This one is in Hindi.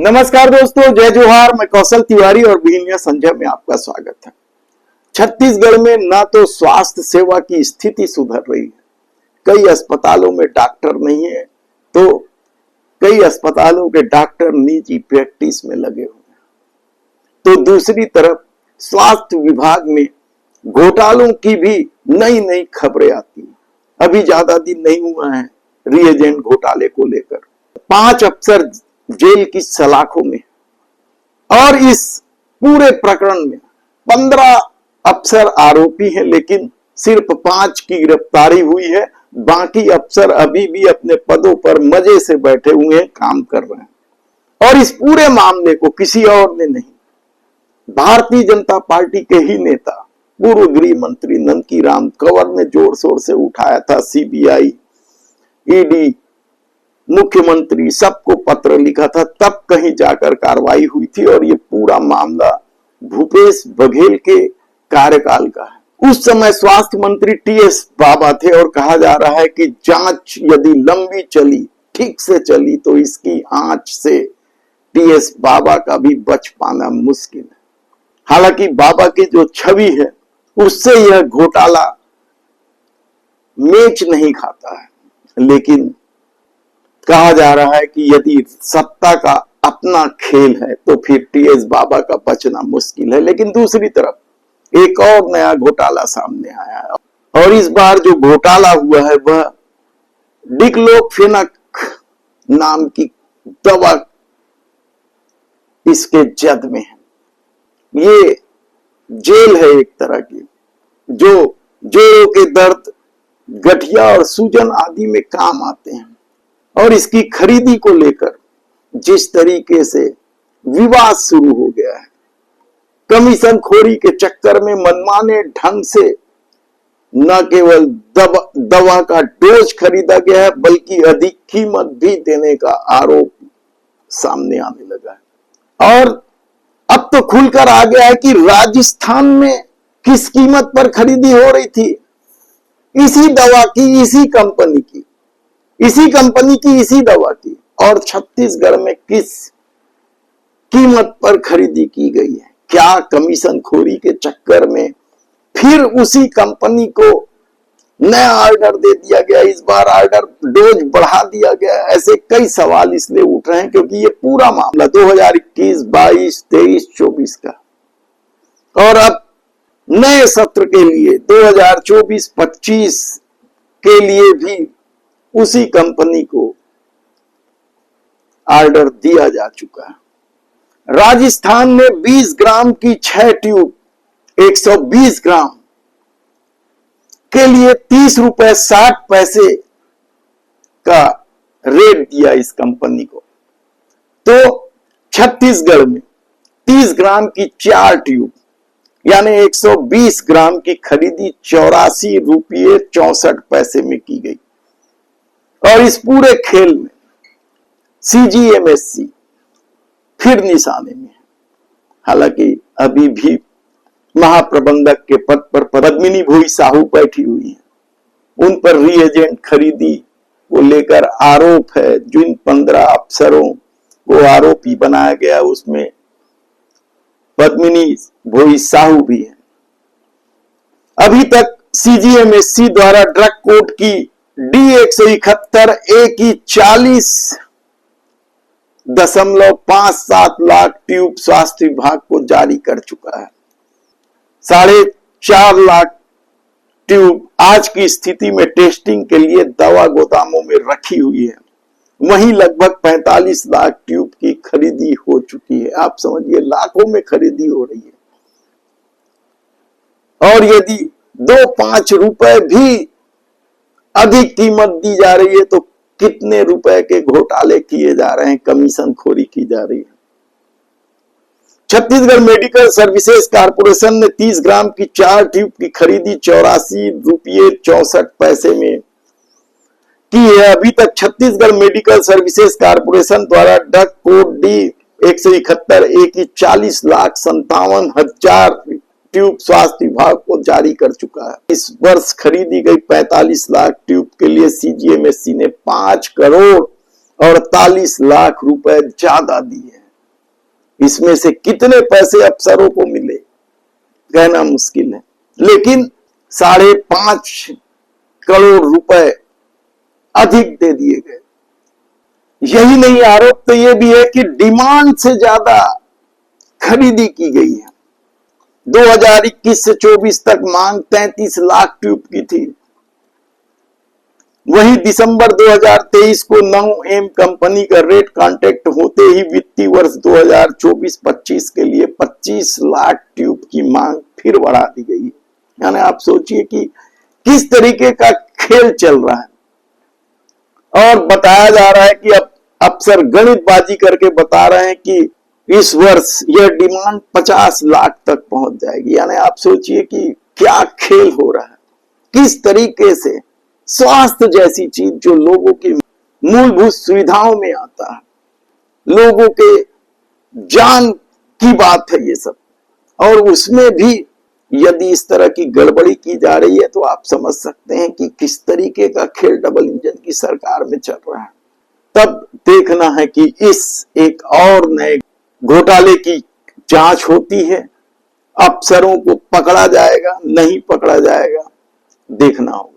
नमस्कार दोस्तों, जय जोहार। मैं कौशल तिवारी और बीनिया संजय में आपका स्वागत है। छत्तीसगढ़ में ना तो स्वास्थ्य सेवा की स्थिति सुधर रही है, कई अस्पतालों में डॉक्टर नहीं है, तो कई अस्पतालों के डॉक्टर निजी प्रैक्टिस में लगे हुए हैं। तो दूसरी तरफ स्वास्थ्य विभाग में घोटालों की भी नई नई खबरें आती हैं। अभी ज्यादा दिन नहीं हुआ है रिएजेंट घोटाले को लेकर 5 अफसर जेल की सलाखों में, और इस पूरे प्रकरण में 15 अफसर आरोपी हैं, लेकिन सिर्फ 5 की गिरफ्तारी हुई है। बाकी अफसर अभी भी अपने पदों पर मजे से बैठे हुए हैं, काम कर रहे हैं। और इस पूरे मामले को किसी और ने नहीं, भारतीय जनता पार्टी के ही नेता पूर्व गृह मंत्री नंदकीराम कंवर ने जोर शोर से उठाया था। सीबीआई, ईडी, मुख्यमंत्री सबको पत्र लिखा था, तब कहीं जाकर कार्रवाई हुई थी। और ये पूरा मामला भूपेश बघेल के कार्यकाल का है। उस समय स्वास्थ्य मंत्री टीएस बाबा थे और कहा जा रहा है कि जांच यदि लंबी चली, ठीक से चली, तो इसकी आंच से टीएस बाबा का भी बच पाना मुश्किल है। हालांकि बाबा की जो छवि है उससे यह घोटाला मेच नहीं खाता है, लेकिन कहा जा रहा है कि यदि सत्ता का अपना खेल है तो फिर टीएस बाबा का बचना मुश्किल है। लेकिन दूसरी तरफ एक और नया घोटाला सामने आया है, और इस बार जो घोटाला हुआ है वह डिक्लोफेनाक नाम की दवा इसके जद में है। ये जेल है एक तरह की, जो जोड़ों के दर्द, गठिया और सूजन आदि में काम आते हैं। और इसकी खरीदी को लेकर जिस तरीके से विवाद शुरू हो गया है, कमीशन खोरी के चक्कर में मनमाने ढंग से न केवल दवा का डोज खरीदा गया है, बल्कि अधिक कीमत भी देने का आरोप सामने आने लगा है। और अब तो खुलकर आ गया है कि राजस्थान में किस कीमत पर खरीदी हो रही थी, इसी दवा की, इसी दवा की, और छत्तीसगढ़ में किस कीमत पर खरीदी की गई है। क्या कमीशन खोरी के चक्कर में फिर उसी कंपनी को नया ऑर्डर दे दिया गया, इस बार ऑर्डर डोज बढ़ा दिया गया? ऐसे कई सवाल इसलिए उठ रहे हैं क्योंकि ये पूरा मामला 2021, 22, 23, 24 का, और अब नए सत्र के लिए 2024-25 के लिए भी उसी कंपनी को ऑर्डर दिया जा चुका है। राजस्थान में 20 ग्राम की 6 ट्यूब 120 ग्राम के लिए 30 रुपए 60 पैसे का रेट दिया इस कंपनी को। तो छत्तीसगढ़ में 30 ग्राम की 4 ट्यूब यानी 120 ग्राम की खरीदी 84 रुपये 64 पैसे में की गई। और इस पूरे खेल में सीजीएमएससी फिर निशाने में है। हालांकि अभी भी महाप्रबंधक के पद पर पद्मिनी भोई साहू बैठी हुई है। उन पर रिएजेंट खरीदी को लेकर आरोप है। जिन 15 अफसरों को आरोपी बनाया गया उसमें पद्मिनी भोई साहू भी है। अभी तक सीजीएमएससी द्वारा ड्रग कोड की D171 ए की 40.57 लाख ट्यूब स्वास्थ्य विभाग को जारी कर चुका है। 4.5 लाख ट्यूब आज की स्थिति में टेस्टिंग के लिए दवा गोदामों में रखी हुई है। वहीं लगभग 45 लाख ट्यूब की खरीदी हो चुकी है। आप समझिए, लाखों में खरीदी हो रही है। और यदि 2-5 रुपए भी अधिक कीमत दी जा रही है तो कितने रुपए के घोटाले किए जा रहे हैं, कमीशन खोरी की जा रही है। छत्तीसगढ़ मेडिकल सर्विसेज कारपोरेशन ने 30 ग्राम की 4 ट्यूब की खरीदी 84 रुपये 64 पैसे में की है। अभी तक छत्तीसगढ़ मेडिकल सर्विसेज कारपोरेशन द्वारा ड्रग कोड D171 ए की 40,57,000 ट्यूब स्वास्थ्य विभाग को जारी कर चुका है। इस वर्ष खरीदी गई 45 लाख ट्यूब के लिए सीजीएमएससी ने 5 करोड़ 48 लाख रुपए ज्यादा दिए हैं। इसमें से कितने पैसे अफसरों को मिले कहना मुश्किल है, लेकिन 5.5 करोड़ रुपए अधिक दे दिए गए। यही नहीं, आरोप तो यह भी है कि डिमांड से ज्यादा खरीदी की गई है। 2021 से 24 तक मांग 33 लाख ट्यूब की थी। वही दिसंबर 2023 को 9M कंपनी का रेट कॉन्ट्रैक्ट होते ही वित्तीय वर्ष 2024-25 के लिए 25 लाख ट्यूब की मांग फिर बढ़ा दी गई है। यानी आप सोचिए कि किस तरीके का खेल चल रहा है। और बताया जा रहा है कि अब अफसर गणितबाजी करके बता रहे हैं कि इस वर्ष यह डिमांड 50 लाख तक पहुंच जाएगी। यानी आप सोचिए कि क्या खेल हो रहा है, किस तरीके से स्वास्थ्य जैसी चीज जो लोगों की मूलभूत सुविधाओं में आता है, लोगों के जान की बात है ये सब, और उसमें भी यदि इस तरह की गड़बड़ी की जा रही है तो आप समझ सकते हैं कि किस तरीके का खेल डबल इंजन की सरकार में चल रहा है। तब देखना है कि इस एक और नए घोटाले की जांच होती है, अफसरों को पकड़ा जाएगा नहीं पकड़ा जाएगा, देखना होगा।